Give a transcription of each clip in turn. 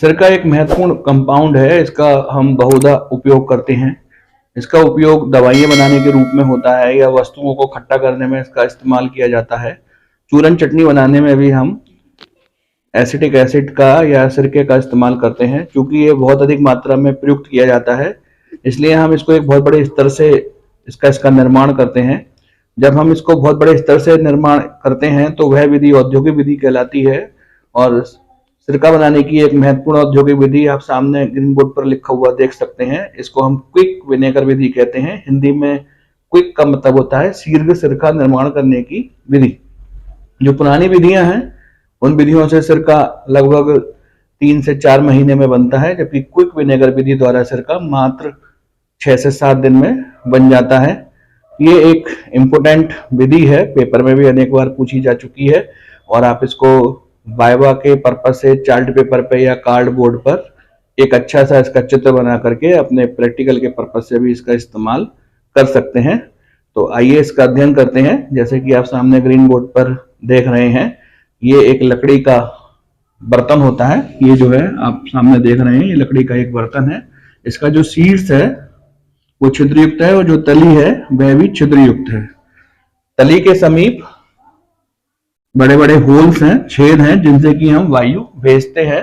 सिरका एक महत्वपूर्ण कंपाउंड है। इसका हम बहुधा उपयोग करते हैं। इसका उपयोग दवाइयाँ बनाने के रूप में होता है या वस्तुओं को खट्टा करने में इसका इस्तेमाल किया जाता है। चूरन चटनी बनाने में भी हम एसिटिक एसिड का या सिरके का इस्तेमाल करते हैं। क्योंकि ये बहुत अधिक मात्रा में प्रयुक्त किया जाता है, इसलिए हम इसको एक बहुत बड़े स्तर से इसका निर्माण करते हैं। जब हम इसको बहुत बड़े स्तर से निर्माण करते हैं तो वह विधि औद्योगिक विधि कहलाती है। और सिरका बनाने की एक महत्वपूर्ण औद्योगिक विधि आप सामने ग्रीन बोर्ड पर लिखा हुआ देख सकते हैं। इसको हम क्विक विनेगर विधि कहते हैं। हिंदी में क्विक का मतलब होता है शीघ्र सिरका निर्माण करने की विधि। जो पुरानी विधियां हैं उन विधियों से सिरका लगभग 3 से 4 महीने में बनता है, जबकि क्विक विनेगर विधि द्वारा सिरका मात्र 6 से 7 दिन में बन जाता है। ये एक इम्पोर्टेंट विधि है, पेपर में भी अनेक बार पूछी जा चुकी है और आप इसको वाइवा के पर्पज से चार्ट पेपर पे या कार्ड बोर्ड पर एक अच्छा सा इसका चित्र बना करके अपने प्रैक्टिकल के पर्पज से भी इसका इस्तेमाल कर सकते हैं। तो आइए इसका अध्ययन करते हैं। जैसे कि आप सामने ग्रीन बोर्ड पर देख रहे हैं, ये एक लकड़ी का बर्तन होता है। ये जो है आप सामने देख रहे हैं, ये लकड़ी का एक बर्तन है। इसका जो शीर्ष है वो छिद्रयुक्त है और जो तली है वह भी छिद्रयुक्त है। तली के समीप बड़े बड़े होल्स हैं, छेद हैं, जिनसे कि हम वायु भेजते हैं।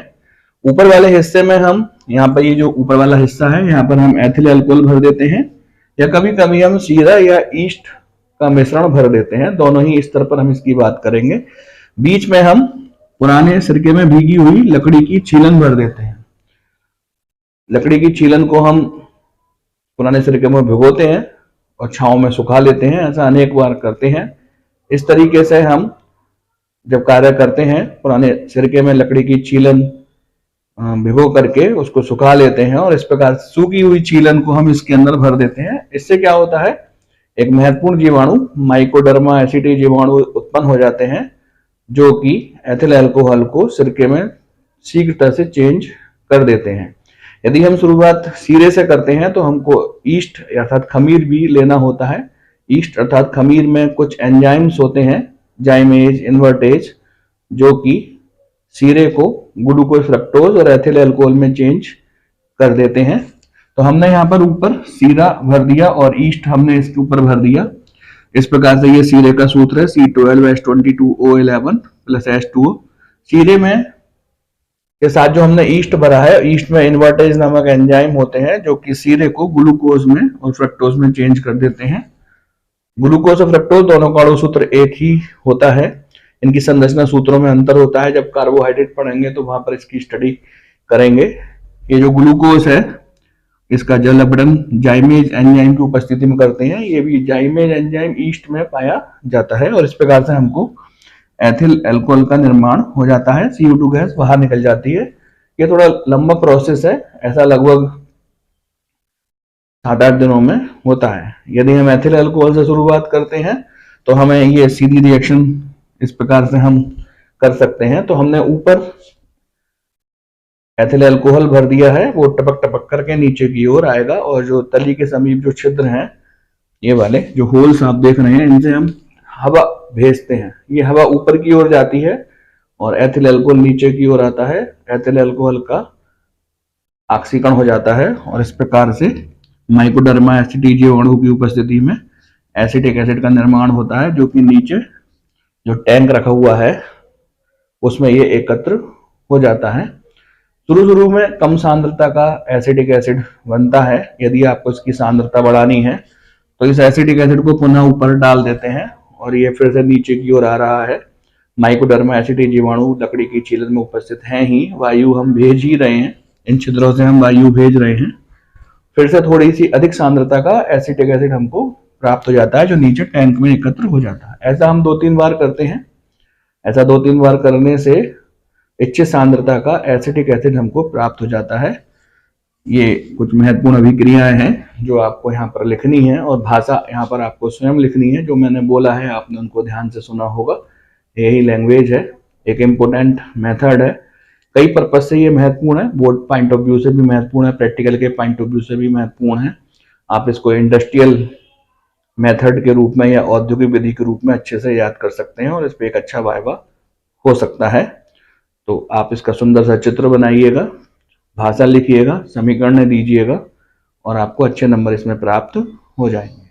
ऊपर वाले हिस्से में हम यहाँ पर ये जो ऊपर वाला हिस्सा है यहाँ पर हम एथिल अल्कोहल भर देते हैं या कभी कभी हम सीरा या ईस्ट का मिश्रण भर देते हैं। दोनों ही स्तर पर हम इसकी बात करेंगे। बीच में हम पुराने सिरके में भीगी हुई लकड़ी की छीलन भर देते हैं। लकड़ी की छीलन को हम पुराने सिरके में भिगोते हैं और छांव में सुखा लेते हैं। ऐसा अनेक बार करते हैं। इस तरीके से हम जब कार्य करते हैं, पुराने सिरके में लकड़ी की छीलन भिगो करके उसको सुखा लेते हैं और इस प्रकार सूखी हुई छीलन को हम इसके अंदर भर देते हैं। इससे क्या होता है, एक महत्वपूर्ण जीवाणु माइकोडर्मा एसिटी जीवाणु उत्पन्न हो जाते हैं, जो कि एथिल अल्कोहल को सिरके में शीघ्रता से चेंज कर देते हैं। यदि हम शुरुआत सीरे से करते हैं तो हमको ईस्ट अर्थात खमीर भी लेना होता है। ईस्ट अर्थात खमीर में कुछ एंजाइम्स होते हैं, जाइमेज, इन्वर्टेज, जो कि सीरे को ग्लूकोज, फ्रक्टोज और एथिल अल्कोहल में चेंज कर देते हैं। तो हमने यहाँ पर ऊपर सीरा भर दिया और ईस्ट हमने इसके ऊपर भर दिया। इस प्रकार से ये सीरे का सूत्र है C12H22O11 + H2O। सीरे में के साथ जो हमने ईस्ट भरा है, ईस्ट में इन्वर्टेज नामक एंजाइम होते हैं जो कि सीरे को ग्लूकोज में और फ्रक्टोज में चेंज कर देते हैं। ग्लूकोज और फ्रक्टोज दोनों का अणु सूत्र एक ही होता है। इनकी संरचना सूत्रों में अंतर होता है। जब कार्बोहाइड्रेट पढ़ेंगे तो वहां पर इसकी स्टडी करेंगे। ये जो ग्लूकोज है इसका जल अपघटन जाइमेज एंजाइम की उपस्थिति में करते हैं। ये भी जाइमेज एंजाइम ईस्ट में पाया जाता है और इस प्रकार से हमको एथिल अल्कोहल का निर्माण हो जाता है। CO2 गैस बाहर निकल जाती है। ये थोड़ा लंबा प्रोसेस है, ऐसा लगभग 7-8 दिनों में होता है। यदि हम एथिल अल्कोहल से शुरुआत करते हैं तो हमें ये सीधी रिएक्शन इस प्रकार से हम कर सकते हैं। तो हमने ऊपर एथिल अल्कोहल भर दिया है, वो टपक टपक करके नीचे की ओर आएगा और जो तली के समीप जो छिद्र हैं, ये वाले जो होल्स आप देख रहे हैं, इनसे हम हवा भेजते हैं। ये हवा ऊपर की ओर जाती है और एथिल अल्कोहल नीचे की ओर आता है। एथिल अल्कोहल का ऑक्सीकरण हो जाता है और इस प्रकार से माइकोडर्मा एसिटी जीवाणु की उपस्थिति में एसिटिक एसिड का निर्माण होता है, जो कि नीचे जो टैंक रखा हुआ है उसमें ये एकत्र हो जाता है। शुरू में कम सांद्रता का एसिटिक एसिड बनता है। यदि आपको इसकी सांद्रता बढ़ानी है तो इस एसिटिक एसिड को पुनः ऊपर डाल देते हैं और ये फिर से नीचे की ओर आ रहा है। माइकोडर्मा एसिटी जीवाणु लकड़ी की छीलन में उपस्थित हैं ही, वायु हम भेज ही रहे हैं, इन छिद्रों से हम वायु भेज रहे हैं। फिर से थोड़ी सी अधिक सांद्रता का एसिटिक एसिड हमको प्राप्त हो जाता है, जो नीचे टैंक में एकत्र हो जाता है। ऐसा हम 2-3 बार करते हैं। ऐसा 2-3 बार करने से इच्छित सांद्रता का एसिटिक एसिड हमको प्राप्त हो जाता है। ये कुछ महत्वपूर्ण अभिक्रियाएं हैं जो आपको यहाँ पर लिखनी है और भाषा यहाँ पर आपको स्वयं लिखनी है। जो मैंने बोला है आपने उनको ध्यान से सुना होगा। यही लैंग्वेज है, एक इम्पोर्टेंट मेथड है। कई पर्पज से ये महत्वपूर्ण है, बोर्ड पॉइंट ऑफ व्यू से भी महत्वपूर्ण है, प्रैक्टिकल के पॉइंट ऑफ व्यू से भी महत्वपूर्ण है। आप इसको इंडस्ट्रियल मेथड के रूप में या औद्योगिक विधि के रूप में अच्छे से याद कर सकते हैं और इस पर एक अच्छा वाइवा हो सकता है। तो आप इसका सुंदर सा चित्र बनाइएगा भाषा लिखिएगा, समीकरण दीजिएगा और आपको अच्छे नंबर इसमें प्राप्त हो जाएंगे।